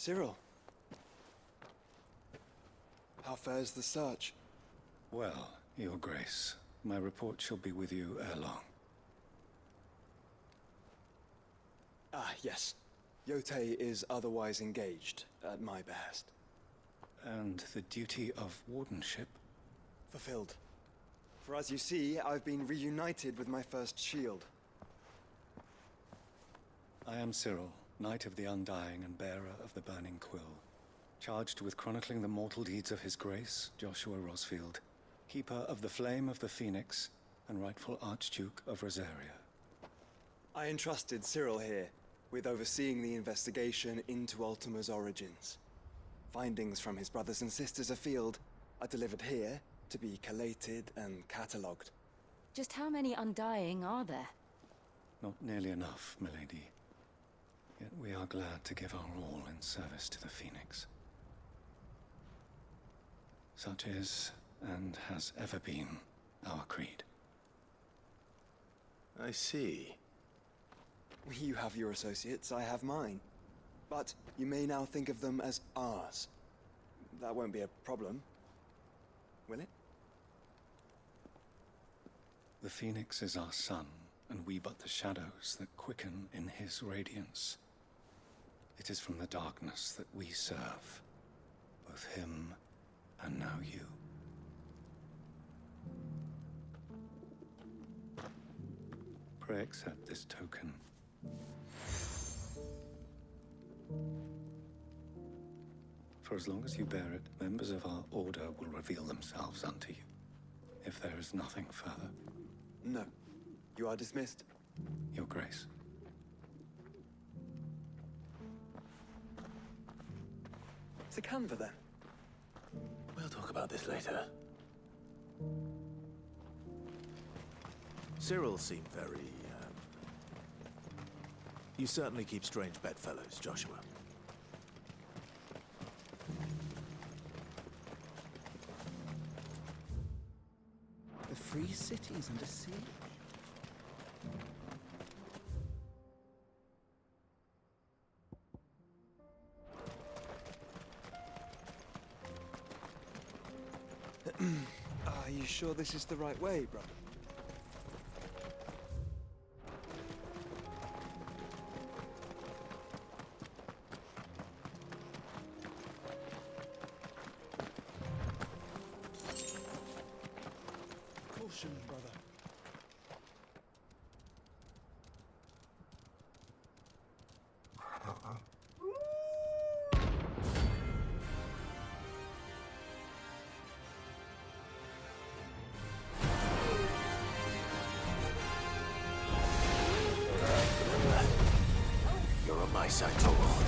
Cyril. How fares the search? Well, Your Grace, my report shall be with you ere long. Ah, yes. Yotei is otherwise engaged, at my behest. And the duty of wardenship? Fulfilled. For as you see, I've been reunited with my first shield. I am Cyril, Knight of the Undying and bearer of the Burning Quill, charged with chronicling the mortal deeds of His Grace, Joshua Rosfield, Keeper of the Flame of the Phoenix, and rightful Archduke of Rosaria. I entrusted Cyril here with overseeing the investigation into Ultima's origins. Findings from his brothers and sisters afield are delivered here to be collated and catalogued. Just how many Undying are there? Not nearly enough, milady. Yet we are glad to give our all in service to the Phoenix. Such is, and has ever been, our creed. I see. You have your associates, I have mine. But you may now think of them as ours. That won't be a problem, will it? The Phoenix is our sun, and we but the shadows that quicken in his radiance. It is from the darkness that we serve, both him and now you. Pray accept this token. For as long as you bear it, members of our order will reveal themselves unto you, if there is nothing further. No. You are dismissed. Your Grace. It's a canva, then. We'll talk about this later. Cyril seemed very, You certainly keep strange bedfellows, Joshua. The free cities under siege. Are you sure this is the right way, brother? Caution, brother. You're on my side, Total.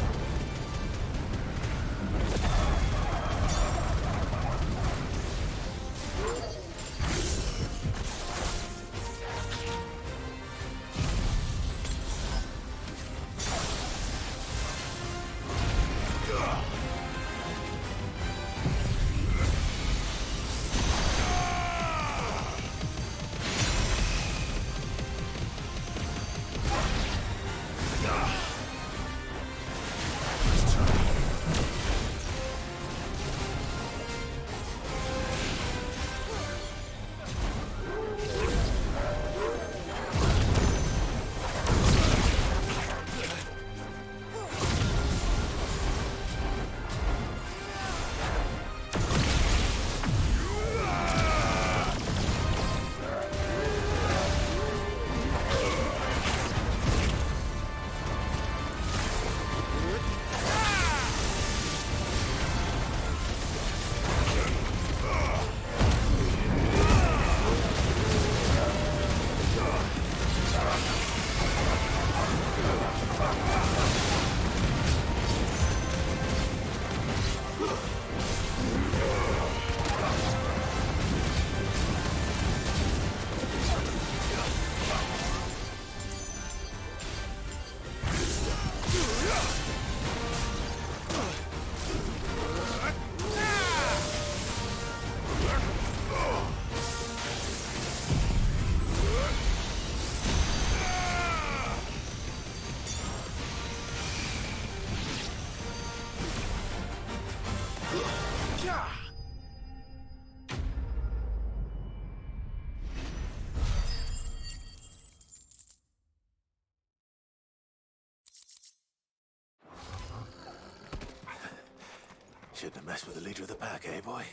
Shouldn't have messed with the leader of the pack, eh, boy?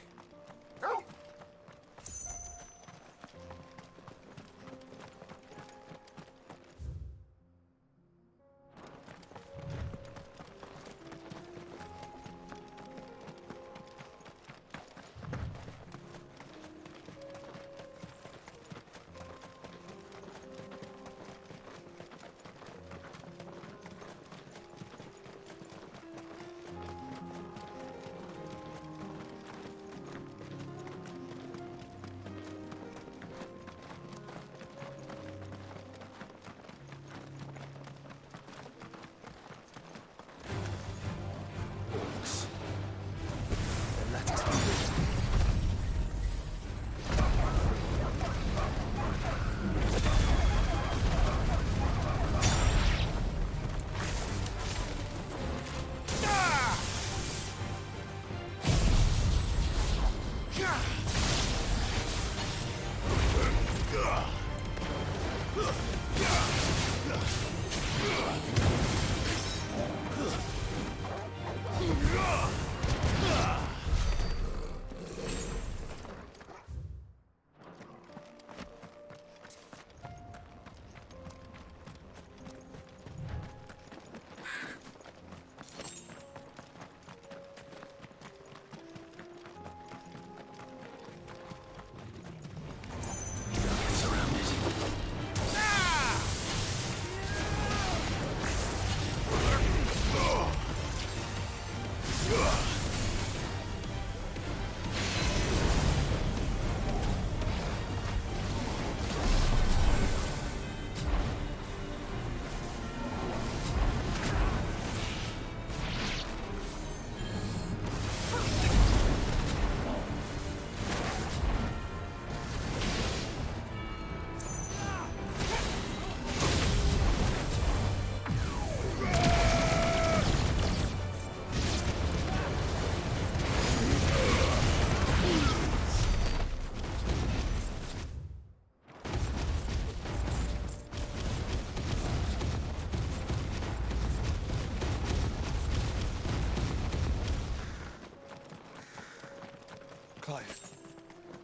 Clive.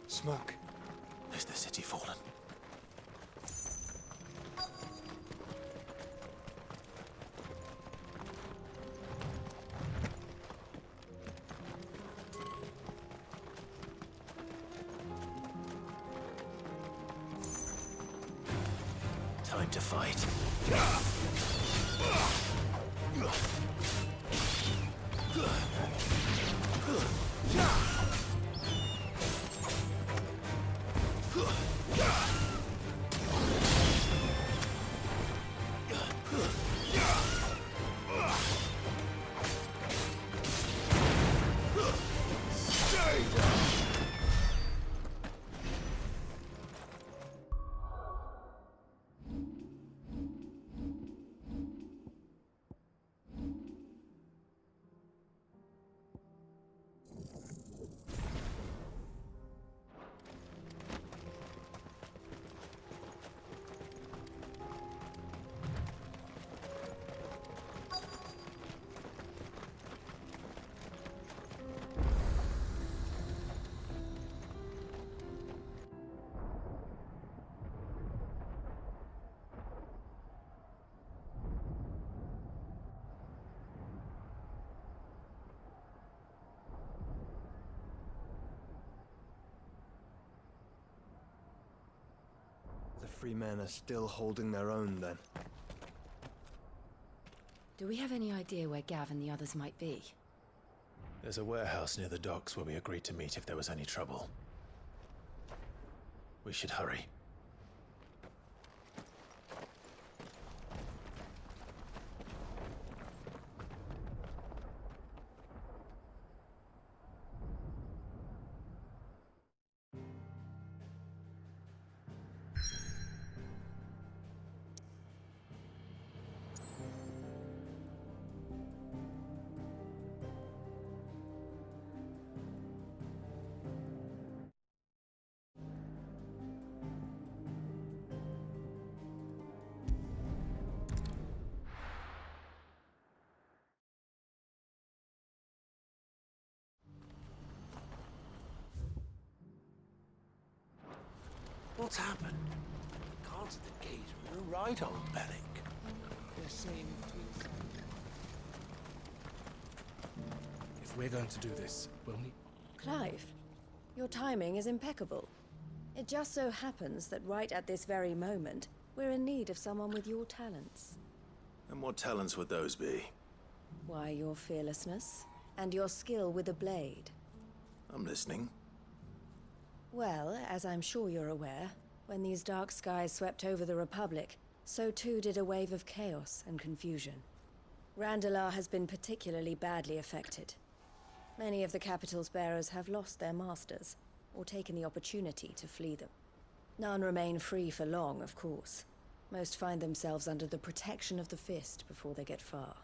Smoke. Is the city fallen? Time to fight. The free men are still holding their own, then. Do we have any idea where Gav and the others might be? There's a warehouse near the docks where we agreed to meet if there was any trouble. We should hurry. What's happened? Guards at the gate. We're right, old Bellic. They're saying if we're going to do this, we'll need... Clive, your timing is impeccable. It just so happens that right at this very moment, we're in need of someone with your talents. And what talents would those be? Why, your fearlessness, and your skill with a blade. I'm listening. Well, as I'm sure you're aware, when these dark skies swept over the Republic, so too did a wave of chaos and confusion. Randalar has been particularly badly affected. Many of the capital's bearers have lost their masters, or taken the opportunity to flee them. None remain free for long, of course. Most find themselves under the protection of the Fist before they get far.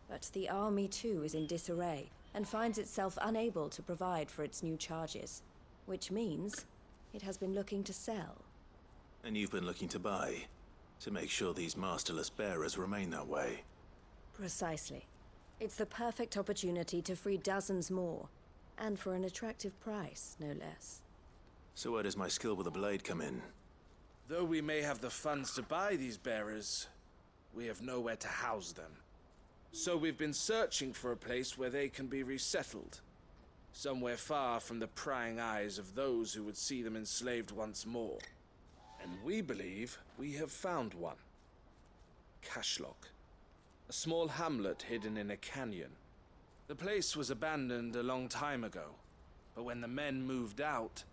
But the army too is in disarray, and finds itself unable to provide for its new charges. Which means it has been looking to sell. And you've been looking to buy, to make sure these masterless bearers remain that way. Precisely. It's the perfect opportunity to free dozens more, and for an attractive price, no less. So where does my skill with a blade come in? Though we may have the funds to buy these bearers, we have nowhere to house them. So we've been searching for a place where they can be resettled. Somewhere far from the prying eyes of those who would see them enslaved once more. And we believe we have found one. Cashlock. A small hamlet hidden in a canyon. The place was abandoned a long time ago, but when the men moved out,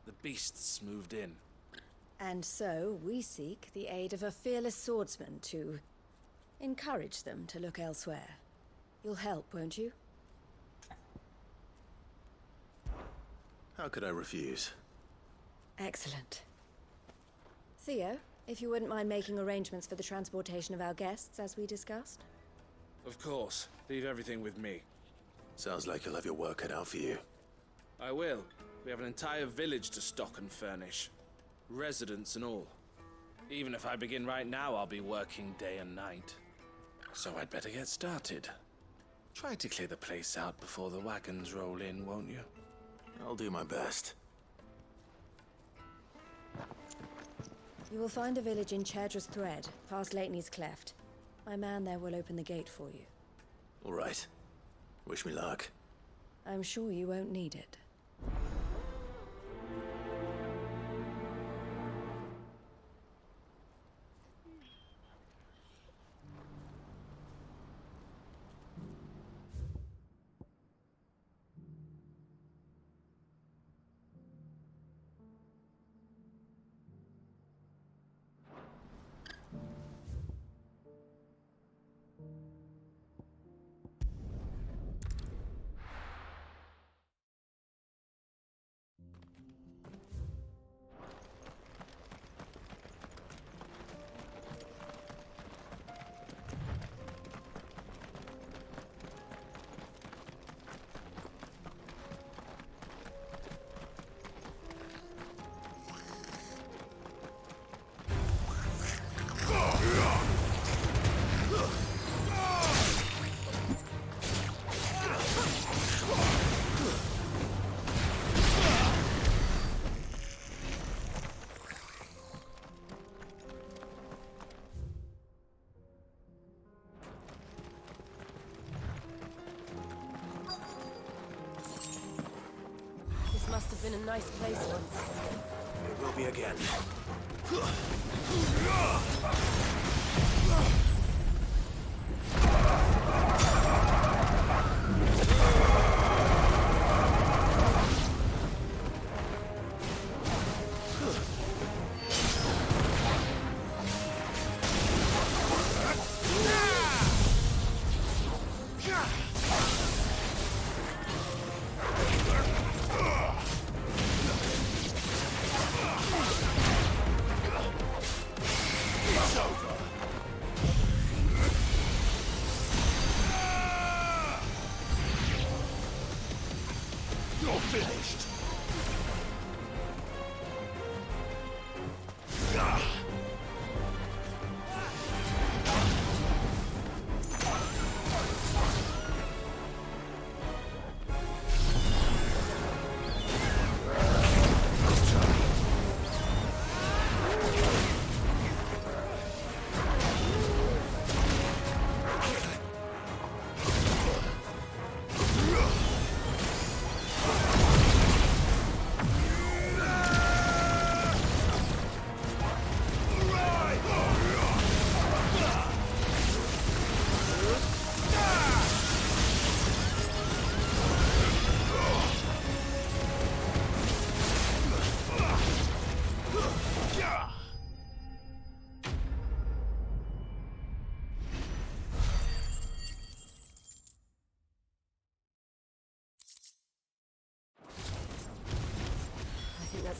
the beasts moved in. And so we seek the aid of a fearless swordsman to encourage them to look elsewhere. You'll help, won't you? How could I refuse? Excellent. Theo, if you wouldn't mind making arrangements for the transportation of our guests, as we discussed. Of course. Leave everything with me. Sounds like you'll have your work cut out for you. I will. We have an entire village to stock and furnish. Residents and all. Even if I begin right now, I'll be working day and night. So I'd better get started. Try to clear the place out before the wagons roll in, won't you? I'll do my best. You will find a village in Chadra's Thread, past Lateney's Cleft. My man there will open the gate for you. All right. Wish me luck. I'm sure you won't need it. Must have been a nice place once. It will be again.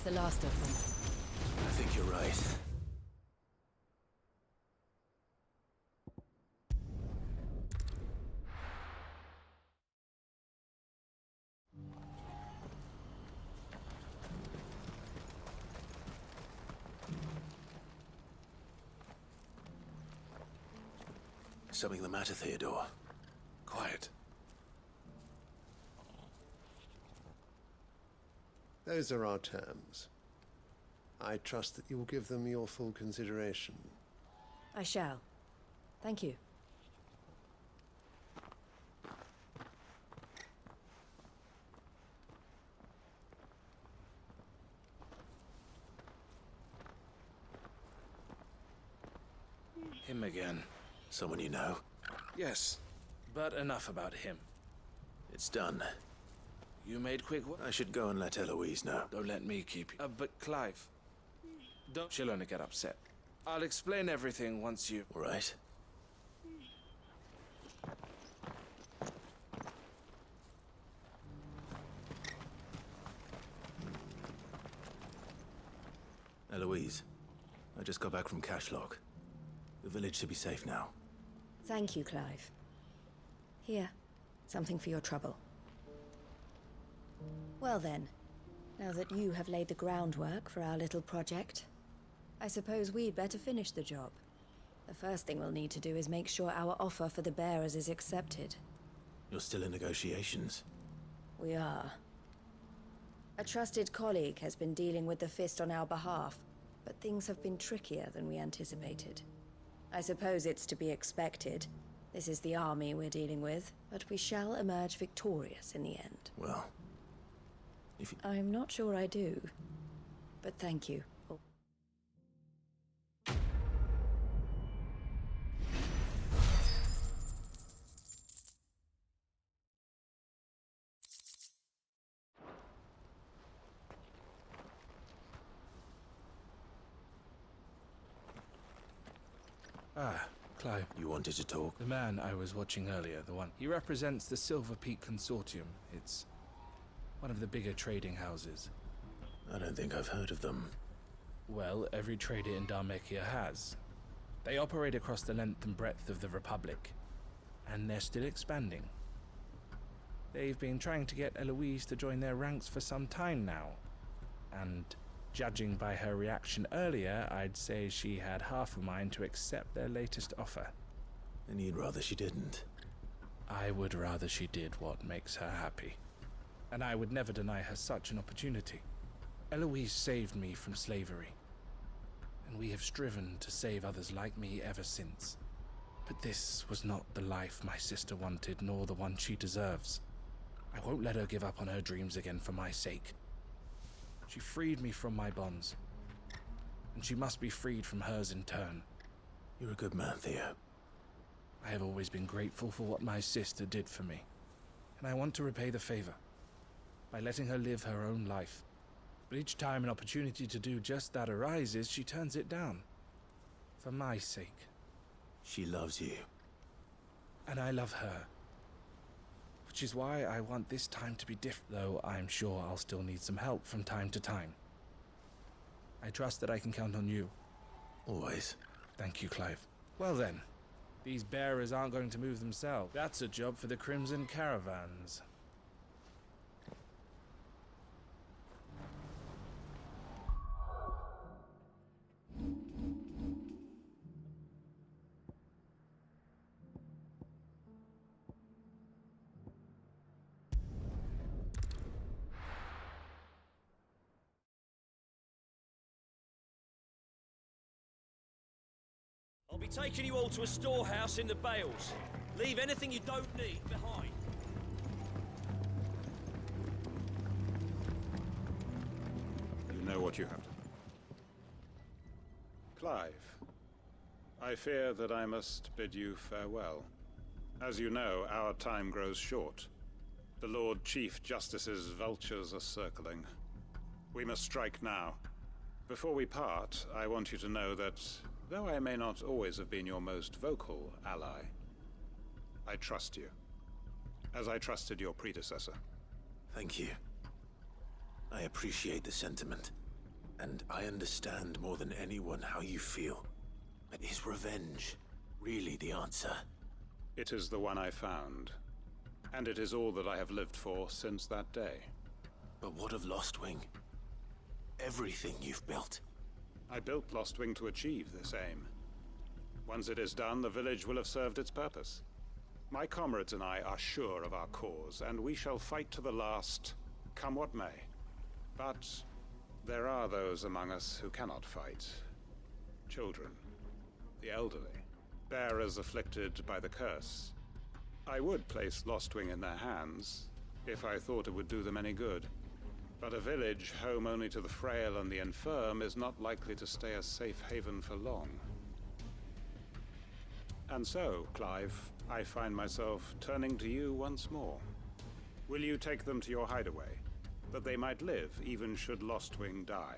the last of them. I think you're right. Something the matter, Theodore? Quiet. Those are our terms. I trust that you will give them your full consideration. I shall. Thank you. Him again. Someone you know? Yes, but enough about him. It's done. You made quick work. I should go and let Eloise know. Don't let me keep you. But Clive, don't. She'll only get upset. I'll explain everything once you... All right. Eloise, I just got back from Cashlock. The village should be safe now. Thank you, Clive. Here, something for your trouble. Well then, now that you have laid the groundwork for our little project, I suppose we'd better finish the job. The first thing we'll need to do is make sure our offer for the bearers is accepted. You're still in negotiations? We are. A trusted colleague has been dealing with the Fist on our behalf, but things have been trickier than we anticipated. I suppose it's to be expected. This is the army we're dealing with, but we shall emerge victorious in the end. Well, if you... I'm not sure I do, but thank you. Ah, Clive. You wanted to talk? The man I was watching earlier, the one. He represents the Silver Peak Consortium. It's one of the bigger trading houses. I don't think I've heard of them. Well, every trader in Dharmekia has. They operate across the length and breadth of the Republic, and they're still expanding. They've been trying to get Eloise to join their ranks for some time now, and judging by her reaction earlier, I'd say she had half a mind to accept their latest offer. And you'd rather she didn't? I would rather she did what makes her happy. And I would never deny her such an opportunity. Eloise saved me from slavery, and we have striven to save others like me ever since. But this was not the life my sister wanted, nor the one she deserves. I won't let her give up on her dreams again for my sake. She freed me from my bonds, and she must be freed from hers in turn. You're a good man, Theo. I have always been grateful for what my sister did for me, and I want to repay the favor by letting her live her own life. But each time an opportunity to do just that arises, she turns it down. For my sake. She loves you. And I love her. Which is why I want this time to be different, though I'm sure I'll still need some help from time to time. I trust that I can count on you. Always. Thank you, Clive. Well then, these bearers aren't going to move themselves. That's a job for the Crimson Caravans. I'll be taking you all to a storehouse in the Bales. Leave anything you don't need behind. You know what you have to do. Clive, I fear that I must bid you farewell. As you know, our time grows short. The Lord Chief Justice's vultures are circling. We must strike now. Before we part, I want you to know that though I may not always have been your most vocal ally, I trust you, as I trusted your predecessor. Thank you. I appreciate the sentiment. And I understand more than anyone how you feel. But is revenge really the answer? It is the one I found. And it is all that I have lived for since that day. But what of Lostwing? Everything you've built. I built Lostwing to achieve this aim. Once it is done, the village will have served its purpose. My comrades and I are sure of our cause, and we shall fight to the last, come what may. But there are those among us who cannot fight. Children, the elderly, bearers afflicted by the curse. I would place Lostwing in their hands, if I thought it would do them any good. But a village home only to the frail and the infirm is not likely to stay a safe haven for long. And so, Clive, I find myself turning to you once more. Will you take them to your hideaway, that they might live even should Lostwing die?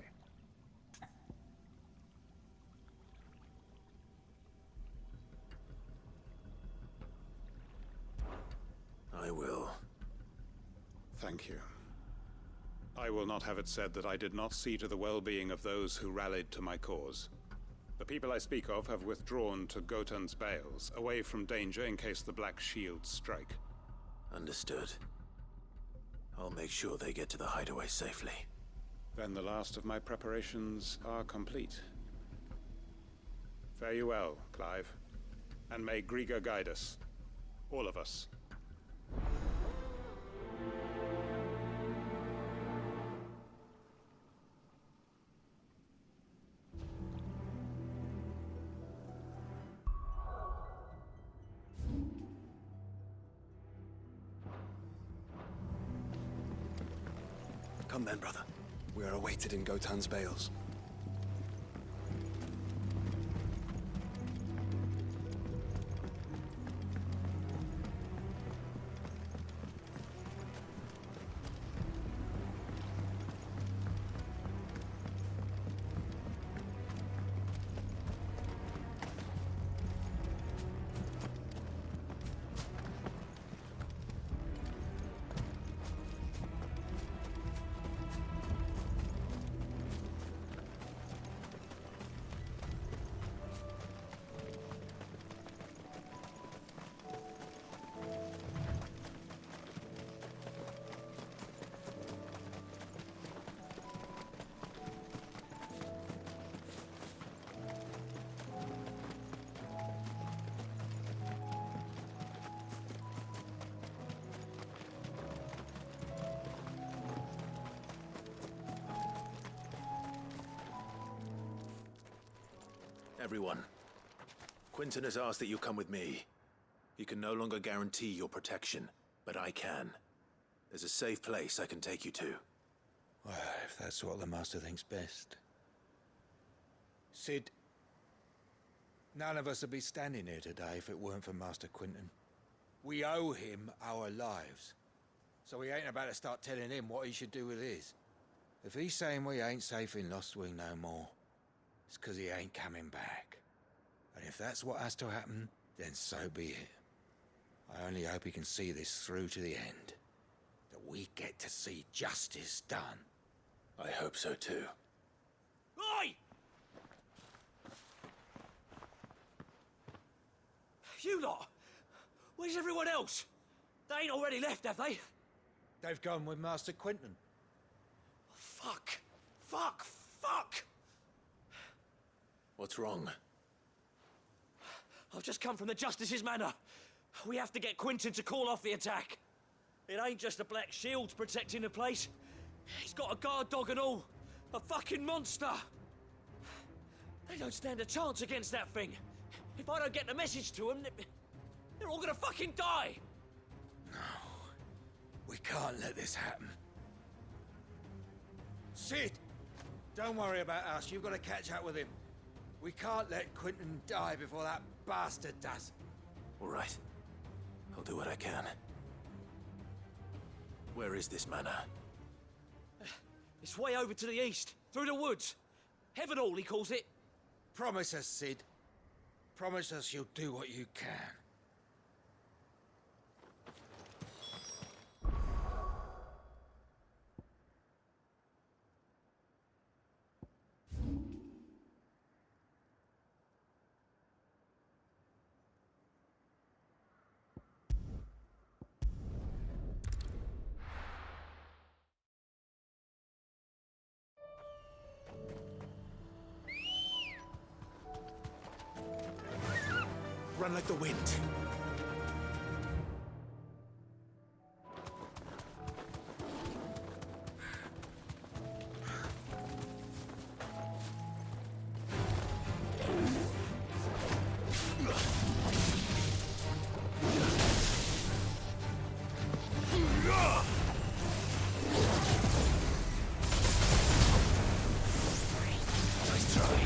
I will. Thank you. I will not have it said that I did not see to the well-being of those who rallied to my cause. The people I speak of have withdrawn to Gotan's Bales, away from danger in case the Black Shields strike. Understood. I'll make sure they get to the hideaway safely. Then the last of my preparations are complete. Fare you well, Clive. And may Griga guide us. All of us. Come then, brother. We are awaited in Gotan's Bales. Everyone, Quintin has asked that you come with me. He can no longer guarantee your protection, but I can. There's a safe place I can take you to. Well, if that's what the Master thinks best. Sid, none of us would be standing here today if it weren't for Master Quintin. We owe him our lives. So we ain't about to start telling him what he should do with his. If he's saying we ain't safe in Lostwing no more, it's 'cause he ain't coming back. And if that's what has to happen, then so be it. I only hope he can see this through to the end. That we get to see justice done. I hope so too. Oi! You lot! Where's everyone else? They ain't already left, have they? They've gone with Master Quintin. Fuck! Fuck! Fuck! What's wrong? I've just come from the Justice's manor. We have to get Quintin to call off the attack. It ain't just the Black Shields protecting the place. He's got a guard dog and all. A fucking monster. They don't stand a chance against that thing. If I don't get the message to them, they're all gonna fucking die. No. We can't let this happen. Sid! Don't worry about us. You've got to catch up with him. We can't let Quintin die before that bastard does. All right. I'll do what I can. Where is this manor? It's way over to the east, through the woods. Heaven Hall, he calls it. Promise us, Sid. Promise us you'll do what you can. run like the wind. Nice try.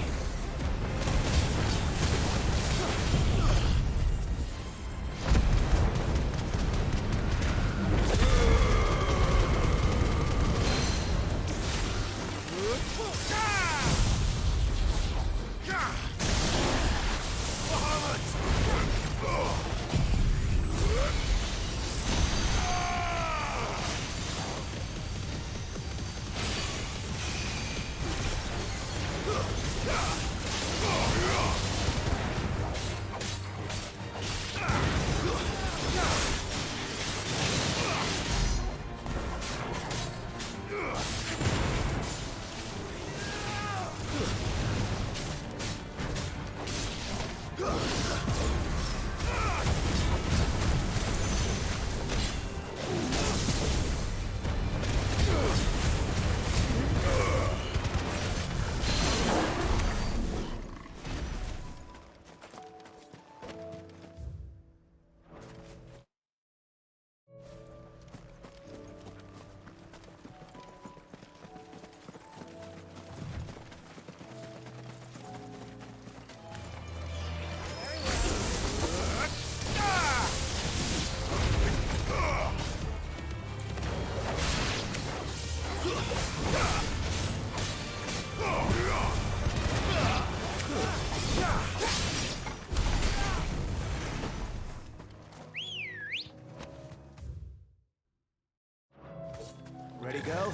Ready, go?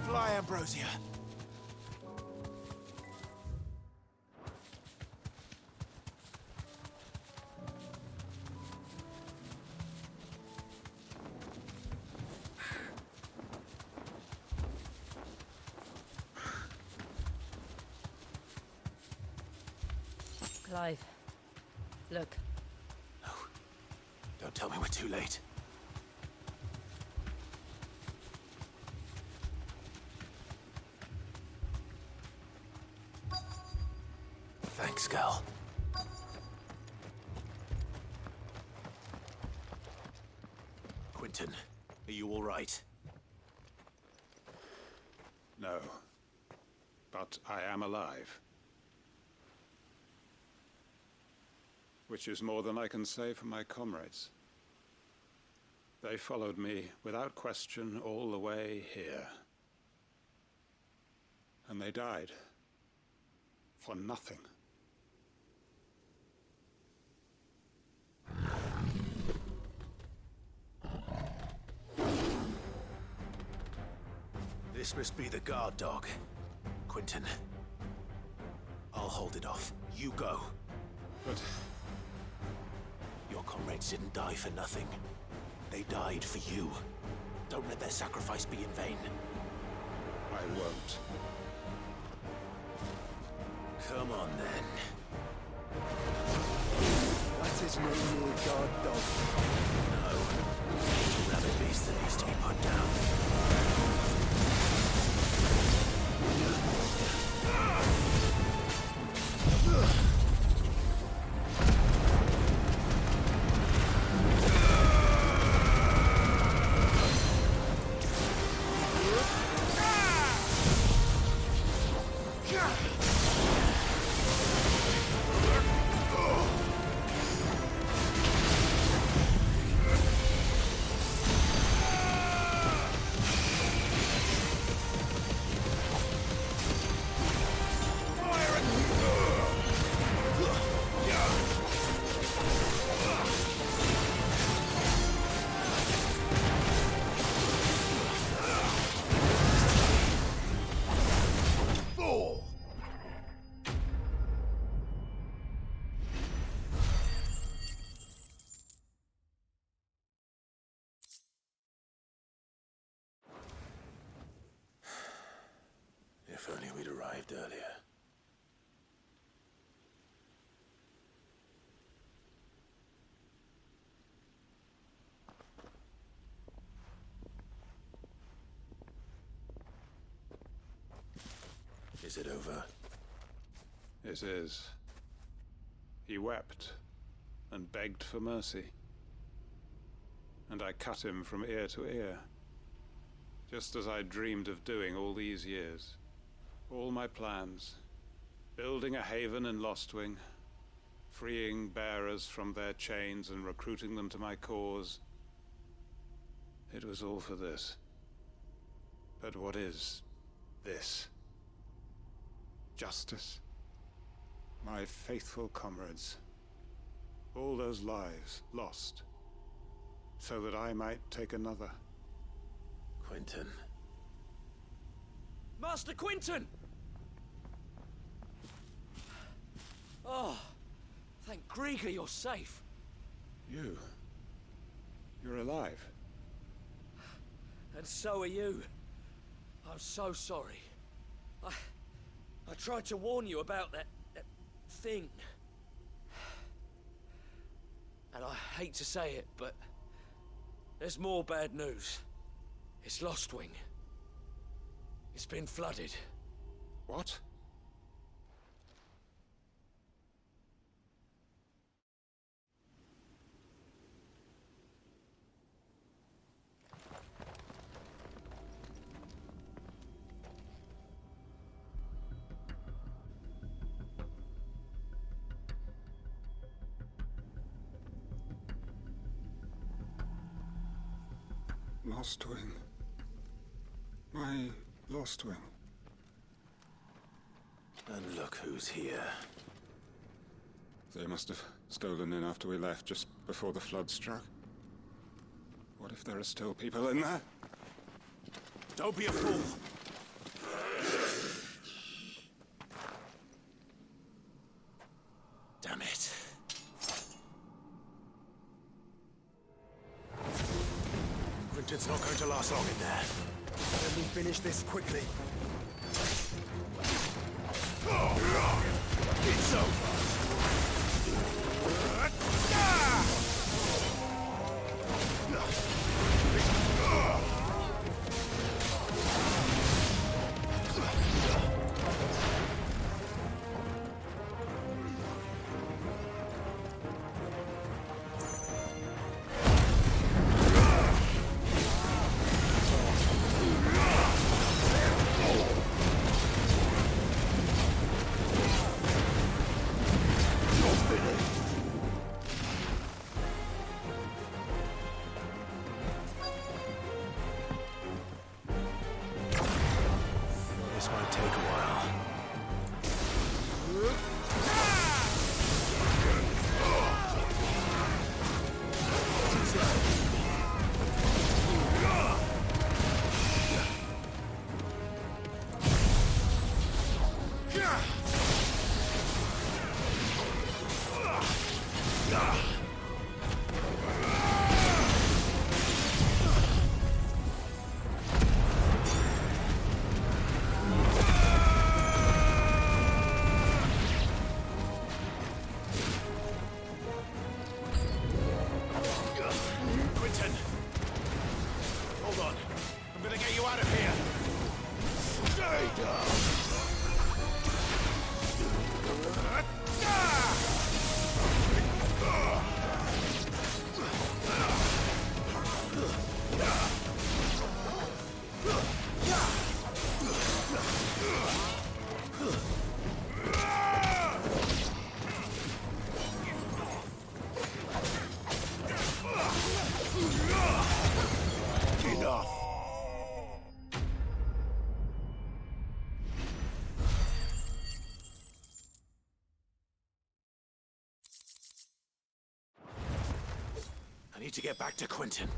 Fly, Ambrosia. Clive, look. No. Don't tell me we're too late. Thanks, Gal. Quintin, are you all right? No. But I am alive. Which is more than I can say for my comrades. They followed me without question all the way here. And they died. For nothing. This must be the guard dog. Quintin. I'll hold it off. You go. But your comrades didn't die for nothing. They died for you. Don't let their sacrifice be in vain. I won't. Come on, then. That is no mere guard dog. No. Rabid beast that needs to be put down. If only we'd arrived earlier. Is it over? It is. He wept and begged for mercy. And I cut him from ear to ear, just as I dreamed of doing all these years. All my plans, building a haven in Lostwing, freeing bearers from their chains and recruiting them to my cause. It was all for this. But what is this? Justice? My faithful comrades. All those lives lost, so that I might take another. Quintin. Master Quintin! Oh, thank Grieger you're safe. You're alive. And so are you. I'm so sorry. I tried to warn you about that thing. And I hate to say it, but there's more bad news. It's Lostwing. It's been flooded. What? Lostwing. My Lostwing. And look who's here. They must have stolen in after we left, just before the flood struck. What if there are still people in there? Don't be a fool! Damn it. Quintin's not going to last long in there. Let me finish this quickly. It's over! This might take a while. Quintin! Hold on. I'm gonna get you out of here! Stay down! Enough! I need to get back to Quintin.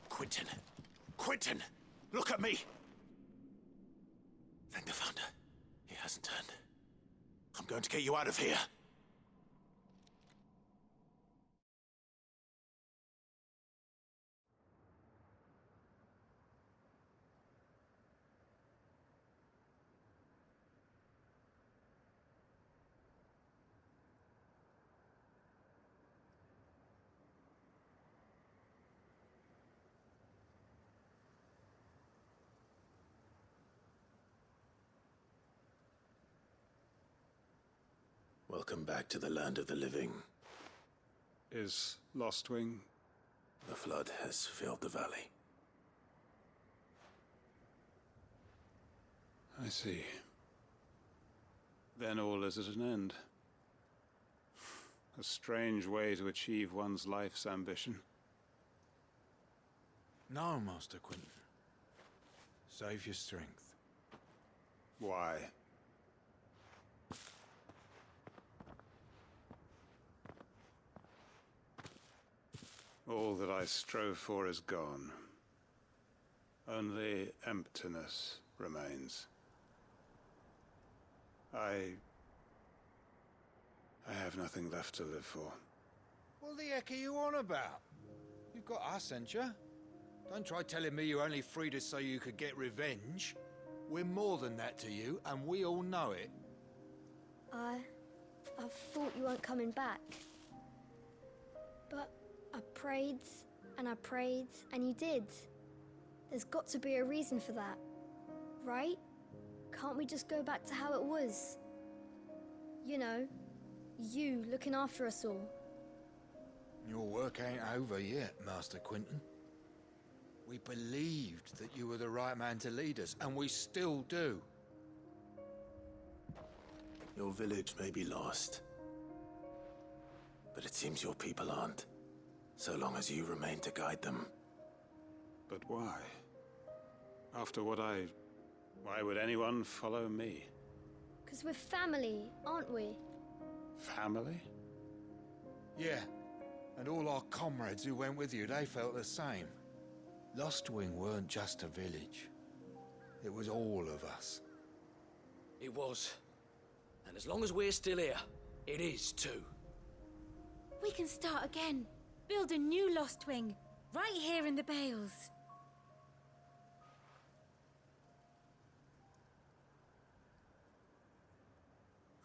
Quintin! Quintin! Look at me! Thank the Founder. He hasn't turned. I'm going to get you out of here. Welcome back to the land of the living. Is Lostwing? The flood has filled the valley. I see. Then all is at an end. A strange way to achieve one's life's ambition. No, Master Quintin. Save your strength. Why? All that I strove for is gone. Only emptiness remains. I have nothing left to live for. What the heck are you on about? You've got us, ain't you? Don't try telling me you only freed us so you could get revenge. We're more than that to you, and we all know it. I thought you weren't coming back. But I prayed, and you did. There's got to be a reason for that, right? Can't we just go back to how it was? You know, you looking after us all. Your work ain't over yet, Master Quintin. We believed that you were the right man to lead us, and we still do. Your village may be lost, but it seems your people aren't, so long as you remain to guide them. But why? After what why would anyone follow me? 'Cause we're family, aren't we? Family? Yeah, and all our comrades who went with you, they felt the same. Lostwing weren't just a village. It was all of us. It was. And as long as we're still here, it is too. We can start again. Build a new Lostwing, right here in the Bales.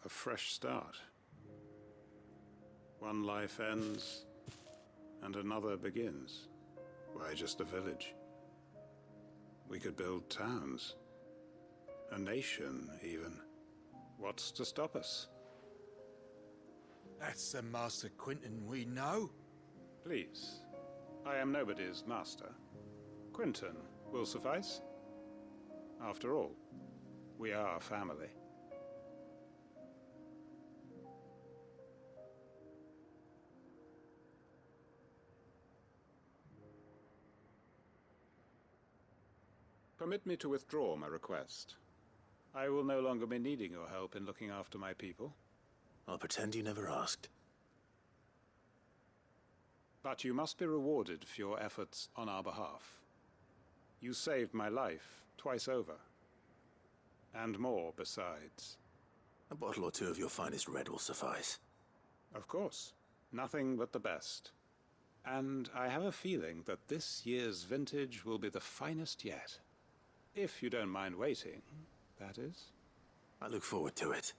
A fresh start. One life ends, and another begins. Why just a village? We could build towns. A nation, even. What's to stop us? That's the Master Quintin we know. Please. I am nobody's master. Quintin will suffice. After all, we are family. Permit me to withdraw my request. I will no longer be needing your help in looking after my people. I'll pretend you never asked. But you must be rewarded for your efforts on our behalf. You saved my life twice over. And more besides. A bottle or two of your finest red will suffice. Of course. Nothing but the best. And I have a feeling that this year's vintage will be the finest yet. If you don't mind waiting, that is. I look forward to it.